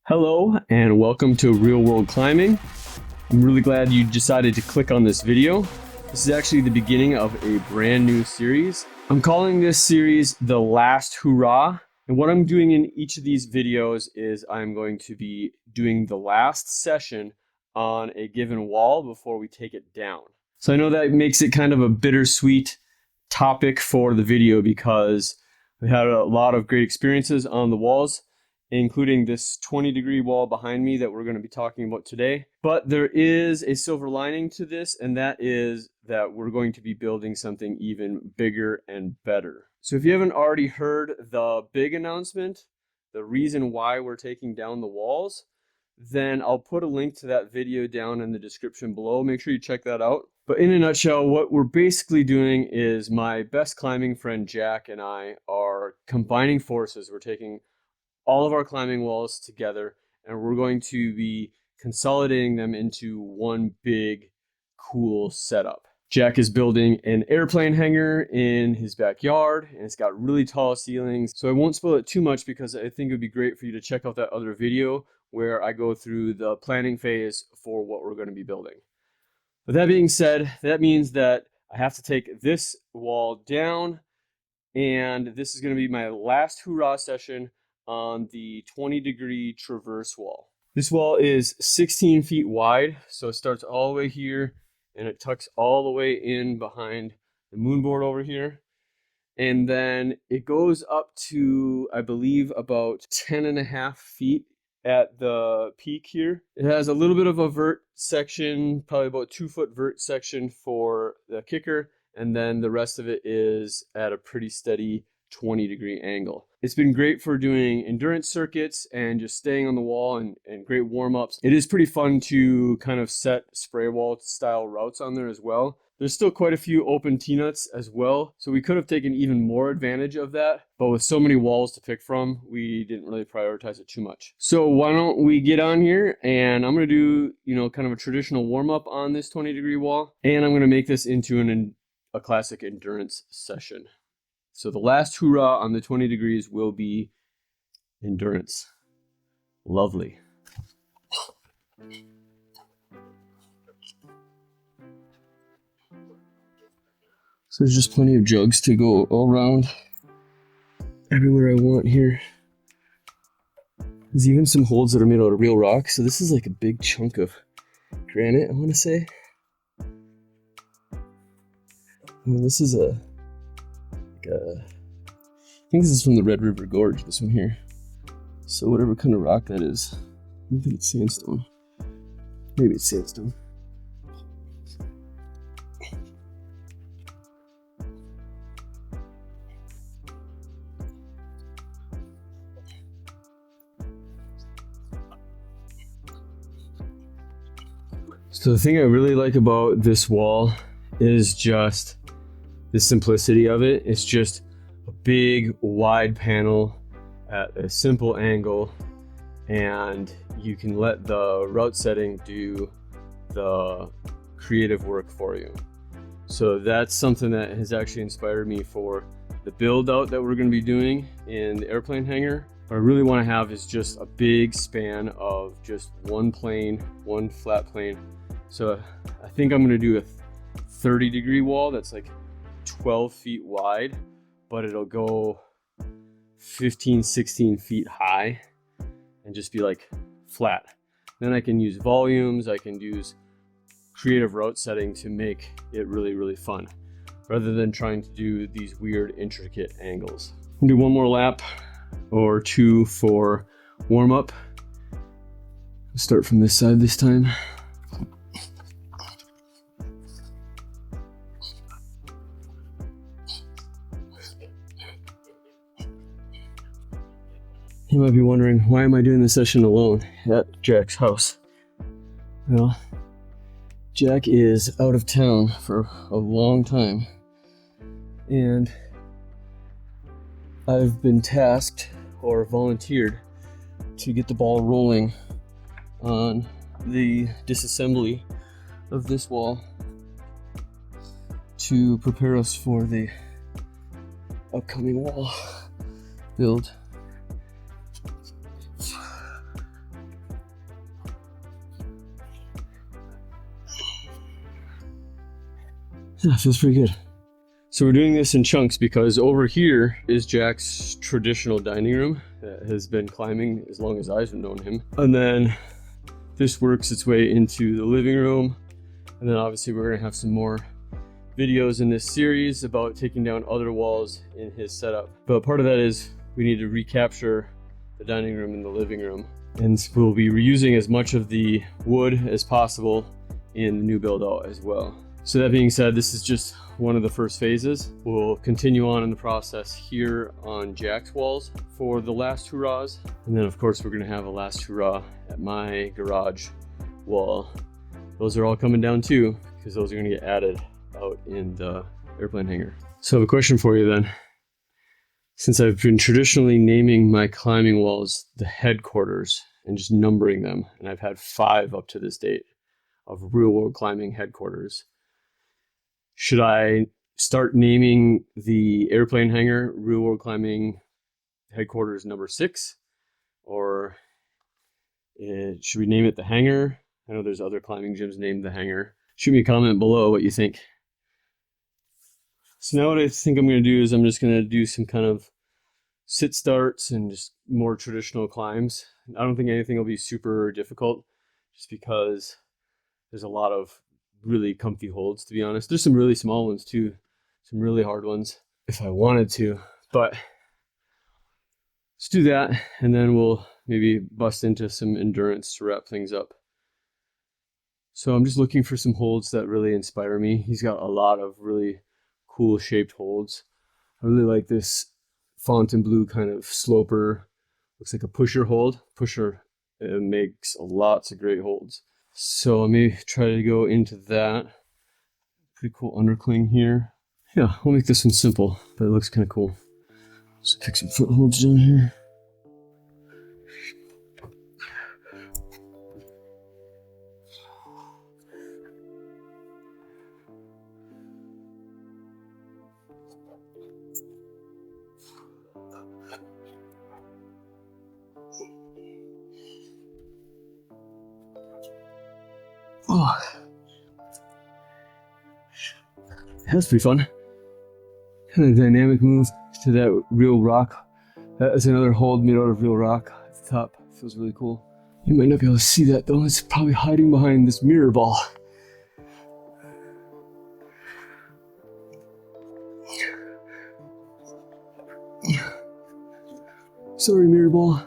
Hello and welcome to Real World Climbing. I'm really glad you decided to click on this video. This is actually the beginning of a brand new series. I'm calling this series the Last Hoorah, and what I'm doing in each of these videos is I'm going to be doing the last session on a given wall before we take it down. So I know that makes it kind of a bittersweet topic for the video because we had a lot of great experiences on the walls, including this 20-degree wall behind me that we're going to be talking about today. But there is a silver lining to this, and that is that we're going to be building something even bigger and better. So if you haven't already heard the big announcement, the reason why we're taking down the walls, then I'll put a link to that video down in the description below. Make sure you check that out. But in a nutshell, what we're basically doing is my best climbing friend Jack and I are combining forces. We're taking all of our climbing walls together, and we're going to be consolidating them into one big, cool setup. Jack is building an airplane hangar in his backyard, and it's got really tall ceilings. So I won't spoil it too much because I think it would be great for you to check out that other video where I go through the planning phase for what we're going to be building. With that being said, that means that I have to take this wall down, and this is going to be my last hoorah session on the 20-degree traverse wall. This wall is 16 feet wide, so it starts all the way here and it tucks all the way in behind the moonboard over here. And then it goes up to, I believe, about 10.5 feet at the peak here. It has a little bit of a vert section, probably about 2-foot vert section for the kicker, and then the rest of it is at a pretty steady 20-degree angle. It's been great for doing endurance circuits and just staying on the wall and great warm-ups. It is pretty fun to kind of set spray wall style routes on there as well. There's still quite a few open T-nuts as well, so we could have taken even more advantage of that, but with so many walls to pick from, we didn't really prioritize it too much. So why don't we get on here, and I'm going to do, kind of a traditional warm-up on this 20-degree wall, and I'm going to make this into a classic endurance session. So the last hoorah on the 20 degrees will be endurance. Lovely. So there's just plenty of jugs to go all around everywhere I want here. There's even some holes that are made out of real rock. So this is like a big chunk of granite, I want to say. And this is I think this is from the Red River Gorge, this one here. So whatever kind of rock that is, I don't think it's sandstone. Maybe it's sandstone. So the thing I really like about this wall is just the simplicity of it. It's just a big wide panel at a simple angle, and you can let the route setting do the creative work for you. So that's something that has actually inspired me for the build out that we're going to be doing in the airplane hangar. What I really want to have is just a big span of just one plane, one flat plane. So I think I'm going to do a 30-degree wall that's like 12 feet wide, but it'll go 15-16 feet high and just be like flat. Then I can use volumes, I can use creative route setting to make it really, really fun, rather than trying to do these weird intricate angles. I'll do one more lap or two for warm up. Start from this side this time. You might be wondering, why am I doing this session alone at Jack's house? Well, Jack is out of town for a long time, and I've been tasked or volunteered to get the ball rolling on the disassembly of this wall to prepare us for the upcoming wall build. Yeah, feels pretty good. So we're doing this in chunks because over here is Jack's traditional dining room that has been climbing as long as I've known him. And then this works its way into the living room. And then obviously we're gonna have some more videos in this series about taking down other walls in his setup. But part of that is we need to recapture the dining room and the living room. And we'll be reusing as much of the wood as possible in the new build out as well. So that being said, this is just one of the first phases. We'll continue on in the process here on Jack's walls for the last hurrahs. And then of course, we're gonna have a last hurrah at my garage wall. Those are all coming down too, because those are gonna get added out in the airplane hangar. So I have a question for you then. Since I've been traditionally naming my climbing walls the headquarters and just numbering them, and I've had 5 up to this date of real world climbing headquarters, should I start naming the airplane hangar real world climbing headquarters number 6? Or should we name it the hangar? I know there's other climbing gyms named the hangar. Shoot me a comment below what you think. So now what I think I'm going to do is I'm just going to do some kind of sit starts and just more traditional climbs. I don't think anything will be super difficult just because there's a lot of really comfy holds, to be honest. There's some really small ones too, some really hard ones if I wanted to, but let's do that and then we'll maybe bust into some endurance to wrap things up. So I'm just looking for some holds that really inspire me. He's got a lot of really cool shaped holds. I really like this Fontainebleau kind of sloper. Looks like a pusher hold. Pusher makes lots of great holds. So I may try to go into that. Pretty cool undercling here. Yeah, we'll make this one simple, but it looks kind of cool. So pick some footholds down here. Oh, that's pretty fun. Kind of dynamic move to that real rock. That is another hold made out of real rock at the top. Feels really cool. You might not be able to see that though. It's probably hiding behind this mirror ball. Sorry, mirror ball.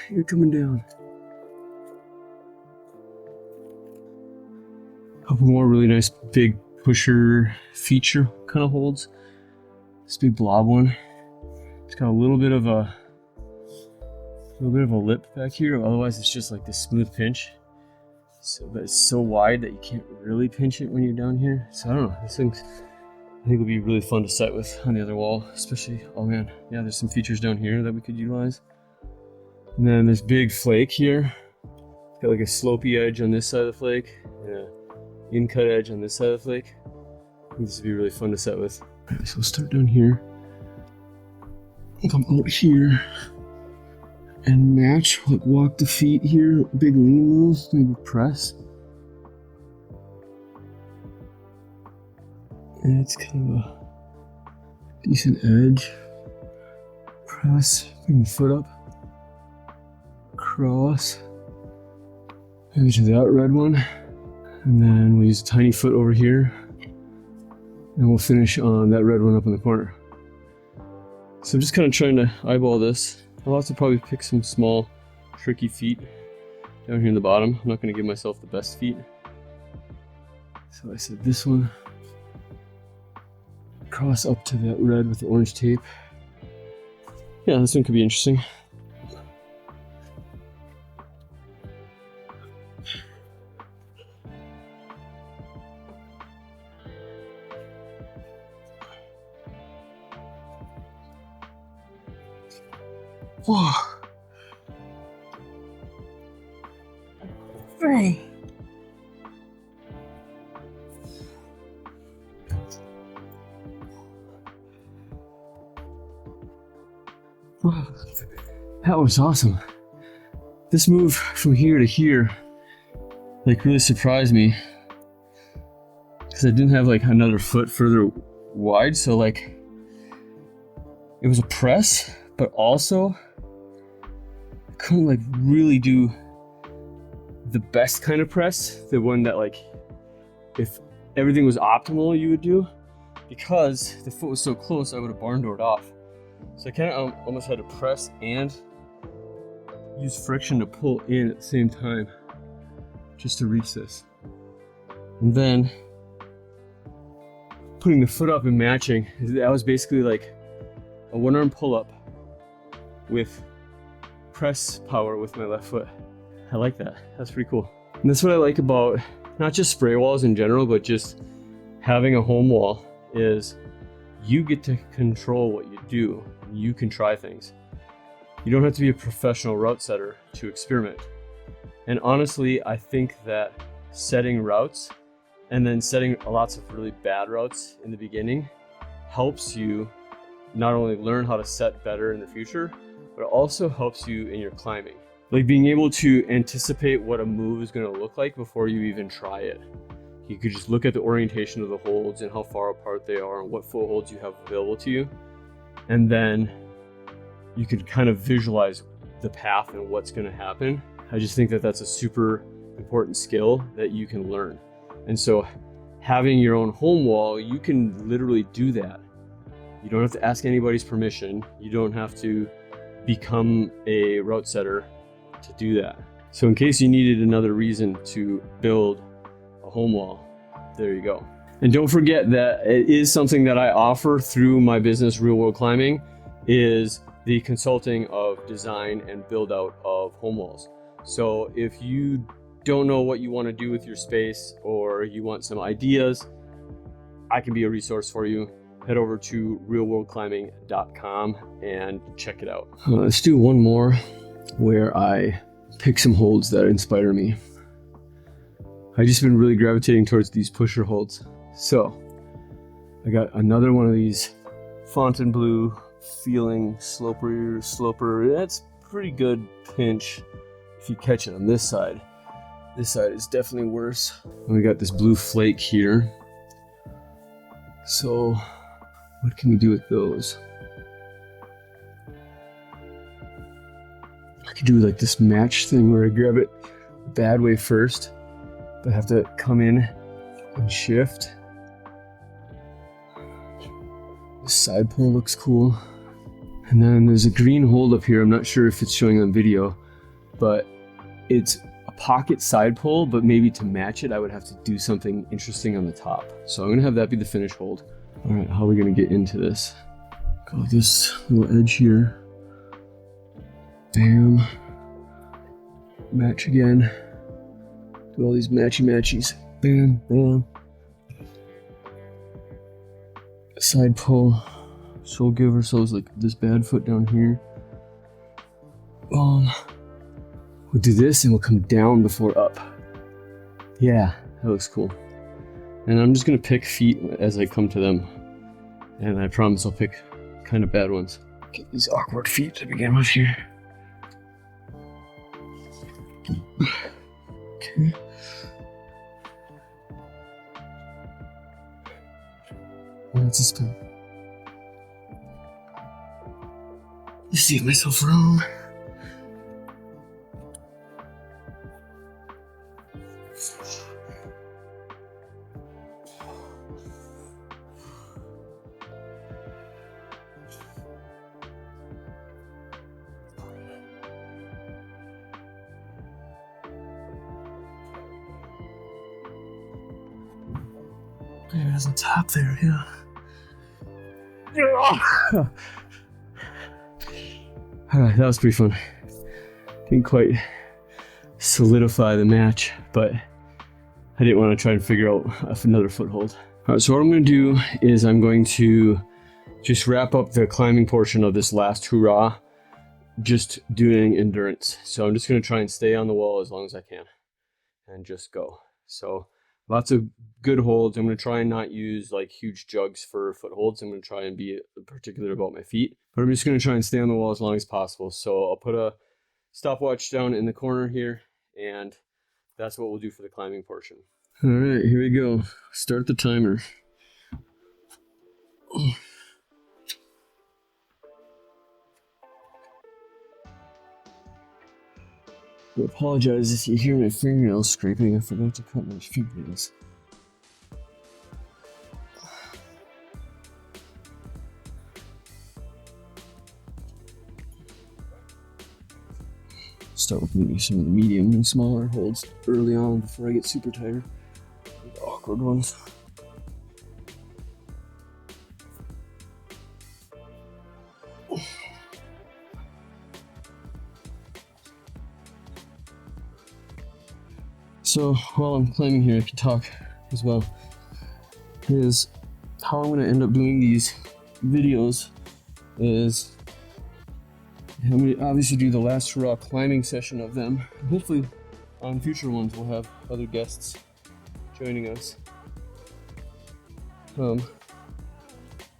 You're coming down. Couple more really nice big pusher feature kind of holds. This big blob one. It's got a little bit of a lip back here. Otherwise, it's just like this smooth pinch. So, but it's so wide that you can't really pinch it when you're down here. So I don't know. This thing, I think will be really fun to set with on the other wall, especially. Oh man, yeah. There's some features down here that we could utilize. And then this big flake here. It's got like a slopey edge on this side of the flake. Yeah. In-cut edge on this side of the flake. I think this would be really fun to set with. Alright, so we'll start down here. Come out here and match, like walk the feet here, big lean moves, maybe press. And it's kind of a decent edge. Press, bring the foot up. Cross. Maybe to that red one. And then we'll use a tiny foot over here. And we'll finish on that red one up in the corner. So I'm just kind of trying to eyeball this. I'll have to probably pick some small, tricky feet down here in the bottom. I'm not going to give myself the best feet. So I said this one. Cross up to that red with the orange tape. Yeah, this one could be interesting. Whoa. Bro. Wow. That was awesome. This move from here to here, like, really surprised me. because I didn't have like another foot further wide, so like it was a press, but also I couldn't like really do the best kind of press, the one that like if everything was optimal you would do, because the foot was so close I would have barn doored off. So I kind of almost had to press and use friction to pull in at the same time just to reach this. And then putting the foot up and matching, that was basically like a one arm pull up with press power with my left foot. I like that. That's pretty cool. And that's what I like about not just spray walls in general, but just having a home wall, is you get to control what you do. You can try things. You don't have to be a professional route setter to experiment. And honestly, I think that setting routes and then setting lots of really bad routes in the beginning helps you not only learn how to set better in the future, but it also helps you in your climbing. Like being able to anticipate what a move is going to look like before you even try it. You could just look at the orientation of the holds and how far apart they are and what footholds you have available to you. And then you could kind of visualize the path and what's going to happen. I just think that that's a super important skill that you can learn. And so having your own home wall, you can literally do that. You don't have to ask anybody's permission. You don't have to become a route setter to do that. So in case you needed another reason to build a home wall, there you go. And don't forget that it is something that I offer through my business, Real World Climbing, is the consulting of design and build out of home walls. So if you don't know what you want to do with your space, or you want some ideas, I can be a resource for you. Head over to realworldclimbing.com and check it out. Let's do one more where I pick some holds that inspire me. I've just been really gravitating towards these pusher holds. So I got another one of these Fontainebleau feeling sloper. That's pretty good pinch if you catch it on this side. This side is definitely worse. And we got this blue flake here. So what can we do with those? I could do like this match thing where I grab it the bad way first, but I have to come in and shift. This side pull looks cool. And then there's a green hold up here. I'm not sure if it's showing on video, but it's a pocket side pull, but maybe to match it, I would have to do something interesting on the top. So I'm gonna have that be the finish hold. All right, how are we gonna get into this? Go this little edge here. Bam. Match again. Do all these matchy-matchies. Bam, bam. Side pull. So we'll give ourselves like this bad foot down here. Boom. We'll do this and we'll come down before up. Yeah, that looks cool. And I'm just gonna pick feet as I come to them. And I promise I'll pick kind of bad ones. Get these awkward feet to begin with here. Okay. That's a spin. Deceive myself wrong. There it is on top there, yeah. Alright, that was pretty fun. Didn't quite solidify the match, but I didn't want to try and figure out another foothold. Alright, so what I'm going to do is I'm going to just wrap up the climbing portion of this last hoorah, just doing endurance. So I'm just going to try and stay on the wall as long as I can and just go. So lots of good holds. I'm going to try and not use like huge jugs for footholds. I'm going to try and be particular about my feet, but I'm just going to try and stay on the wall as long as possible. So I'll put a stopwatch down in the corner here, and that's what we'll do for the climbing portion. All right, here we go. Start the timer. I apologize if you hear my fingernails scraping. I forgot to cut my fingernails. Start with maybe some of the medium and smaller holds early on before I get super tired. The awkward ones. So while I'm climbing here, I can talk as well. Is how I'm going to end up doing these videos is I'm going to obviously do the Last Hoorah climbing session of them. Hopefully on future ones we'll have other guests joining us.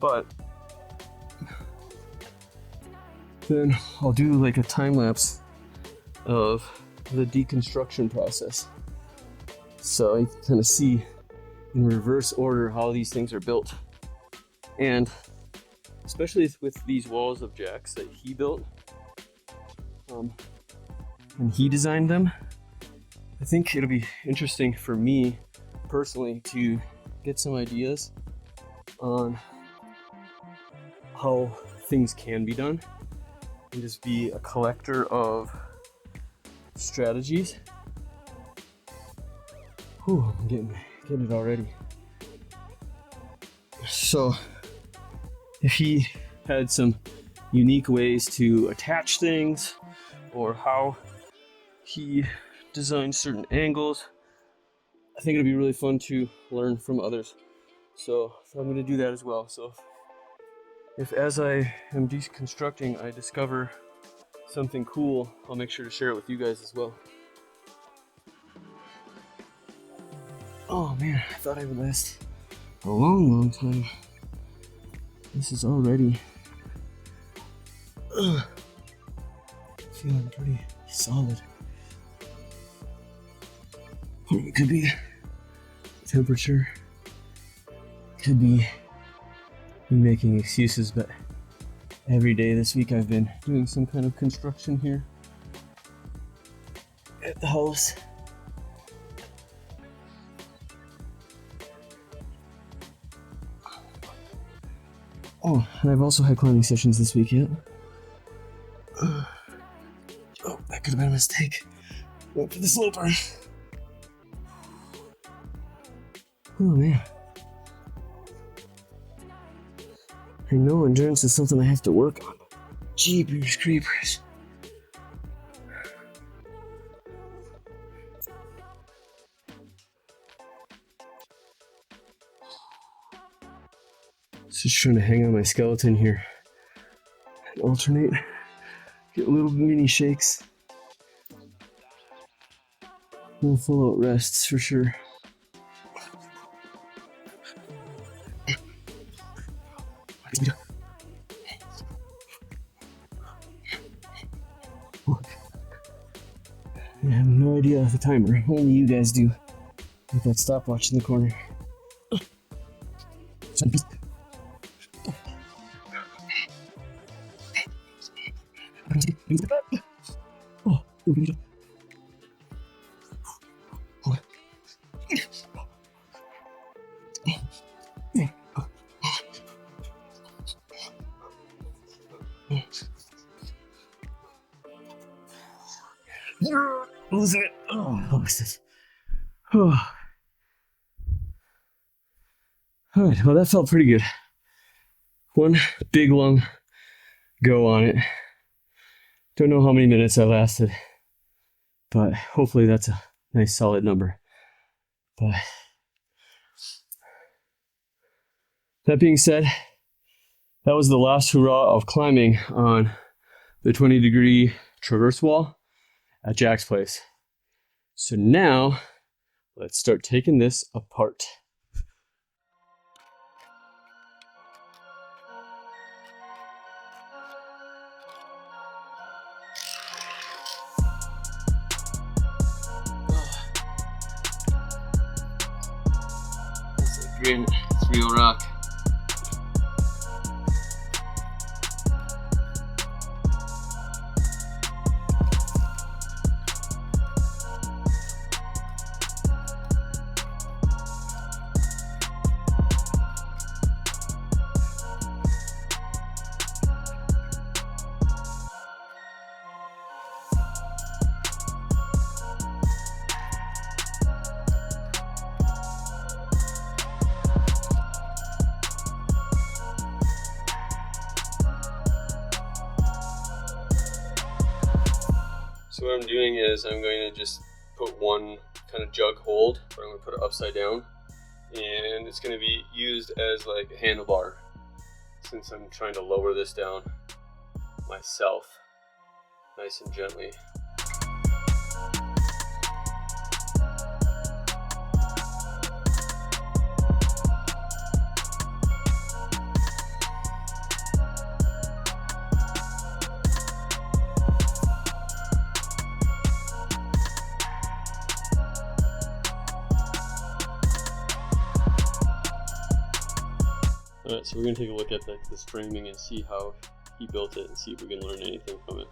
But then I'll do like a time lapse of the deconstruction process. So you can kind of see in reverse order how these things are built. And especially with these walls of jacks that he built, and he designed them, I think it'll be interesting for me personally to get some ideas on how things can be done and just be a collector of strategies. Whew, I'm getting it already. So if he had some unique ways to attach things or how he designed certain angles, I think it'd be really fun to learn from others. So I'm going to do that as well. So if as I am deconstructing I discover something cool, I'll make sure to share it with you guys as well. Oh man, I thought I would last a long time. This is already feeling pretty solid. It could be temperature, could be me making excuses, but every day this week I've been doing some kind of construction here at the house. Oh, and I've also had climbing sessions this week yet. Oh, that could have been a mistake. Went for the sloper. Oh man. I know endurance is something I have to work on. Jeepers creepers. Just trying to hang on my skeleton here and alternate, get little mini shakes, no full out rests for sure. I have no idea of the timer, only you guys do, with that stopwatch in the corner. Lose it. Oh, lost it. Oh. All right, well that felt pretty good. One big long go on it. Don't know how many minutes I lasted, but hopefully that's a nice solid number. But that being said, that was the last hurrah of climbing on the 20-degree traverse wall at Jack's place. So now let's start taking this apart. Grin, it's real rock. So what I'm doing is I'm going to just put one kind of jug hold, but I'm going to put it upside down, and it's going to be used as like a handlebar since I'm trying to lower this down myself nice and gently. Alright, so we're going to take a look at this framing and see how he built it and see if we can learn anything from it.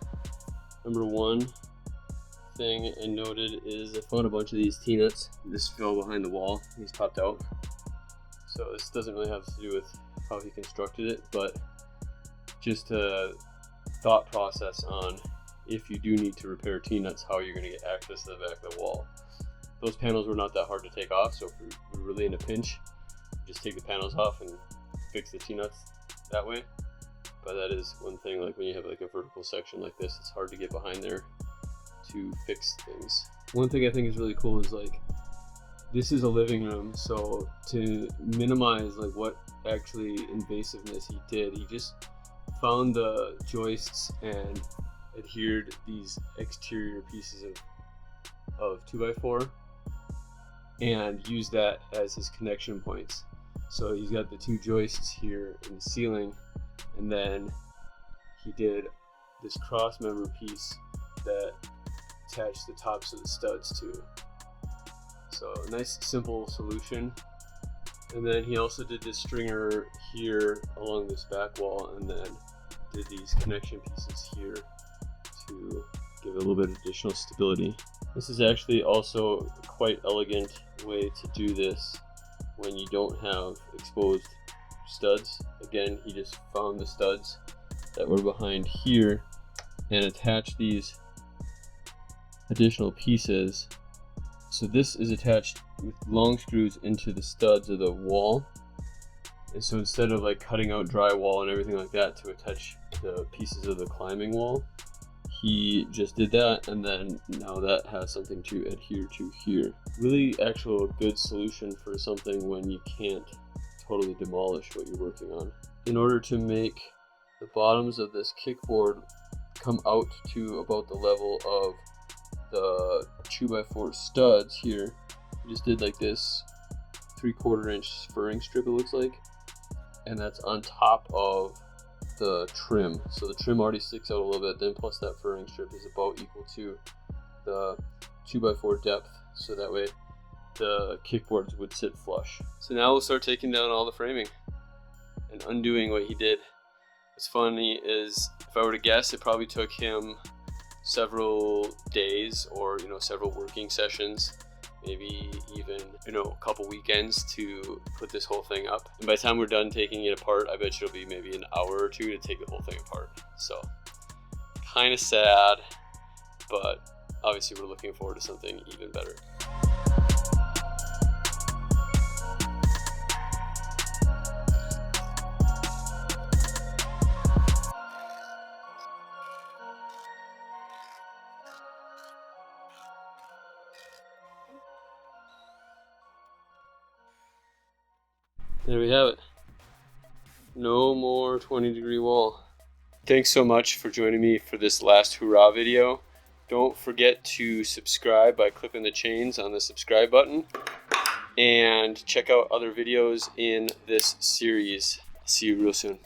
Number one thing I noted is I found a bunch of these T-nuts. This fell behind the wall. These popped out. So this doesn't really have to do with how he constructed it, but just a thought process on if you do need to repair T-nuts, how you're going to get access to the back of the wall. Those panels were not that hard to take off, so if we're really in a pinch, just take the panels off and fix the T-nuts that way. But that is one thing, like when you have like a vertical section like this, it's hard to get behind there to fix things. One thing I think is really cool is like this is a living room, so to minimize like what actually invasiveness he did, he just found the joists and adhered these exterior pieces of 2x4 and used that as his connection points. So he's got the two joists here in the ceiling, and then he did this cross member piece that attached the tops of the studs to. So a nice simple solution. And then he also did this stringer here along this back wall, and then did these connection pieces here to give it a little bit of additional stability. This is actually also a quite elegant way to do this when you don't have exposed studs. Again, he just found the studs that were behind here and attached these additional pieces. So this is attached with long screws into the studs of the wall, and so instead of like cutting out drywall and everything like that to attach the pieces of the climbing wall, he just did that, and then now that has something to adhere to here. Really actual good solution for something when you can't totally demolish what you're working on. In order to make the bottoms of this kickboard come out to about the level of the 2x4 studs here, we just did like this 3/4 inch furring strip, it looks like, and that's on top of the trim. So the trim already sticks out a little bit, then plus that furring strip is about equal to the 2x4 depth, so that way the kickboards would sit flush. So now we'll start taking down all the framing and undoing what he did. What's funny is, if I were to guess, it probably took him several days or several working sessions, maybe even a couple weekends to put this whole thing up. And by the time we're done taking it apart, I bet you it'll be maybe an hour or two to take the whole thing apart. So kind of sad, but obviously we're looking forward to something even better. There we have it. No more 20-degree wall. Thanks so much for joining me for this Last Hoorah video. Don't forget to subscribe by clipping the chains on the subscribe button, and check out other videos in this series. See you real soon.